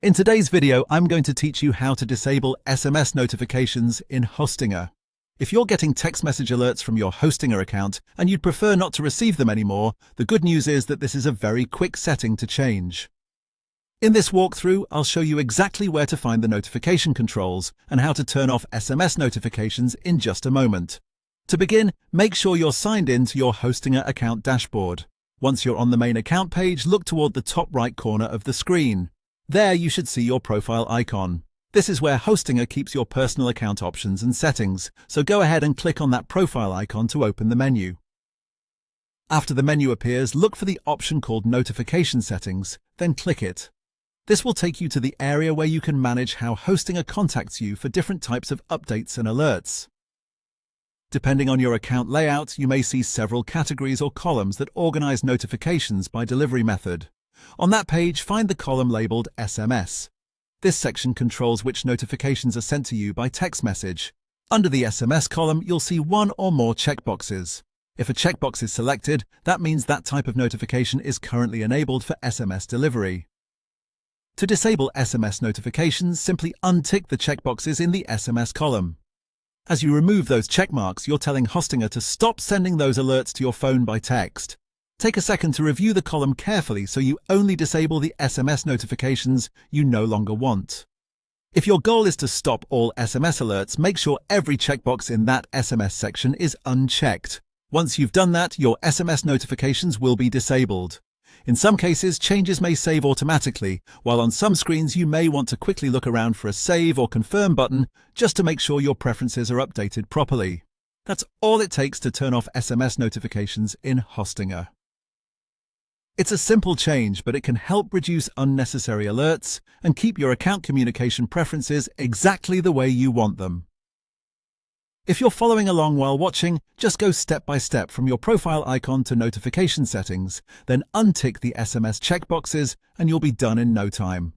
In today's video, I'm going to teach you how to disable SMS notifications in Hostinger. If you're getting text message alerts from your Hostinger account and you'd prefer not to receive them anymore, the good news is that this is a very quick setting to change. In this walkthrough, I'll show you exactly where to find the notification controls and how to turn off SMS notifications in just a moment. To begin, make sure you're signed in to your Hostinger account dashboard. Once you're on the main account page, look toward the top right corner of the screen. There you should see your profile icon. This is where Hostinger keeps your personal account options and settings, so go ahead and click on that profile icon to open the menu. After the menu appears, look for the option called Notification Settings, then click it. This will take you to the area where you can manage how Hostinger contacts you for different types of updates and alerts. Depending on your account layout, you may see several categories or columns that organize notifications by delivery method. On that page, find the column labeled SMS. This section controls which notifications are sent to you by text message. Under the SMS column, you'll see one or more checkboxes. If a checkbox is selected, that means that type of notification is currently enabled for SMS delivery. To disable SMS notifications, simply untick the checkboxes in the SMS column. As you remove those checkmarks, you're telling Hostinger to stop sending those alerts to your phone by text. Take a second to review the column carefully so you only disable the SMS notifications you no longer want. If your goal is to stop all SMS alerts, make sure every checkbox in that SMS section is unchecked. Once you've done that, your SMS notifications will be disabled. In some cases, changes may save automatically, while on some screens you may want to quickly look around for a Save or Confirm button just to make sure your preferences are updated properly. That's all it takes to turn off SMS notifications in Hostinger. It's a simple change, but it can help reduce unnecessary alerts and keep your account communication preferences exactly the way you want them. If you're following along while watching, just go step by step from your profile icon to notification settings, then untick the SMS checkboxes and you'll be done in no time.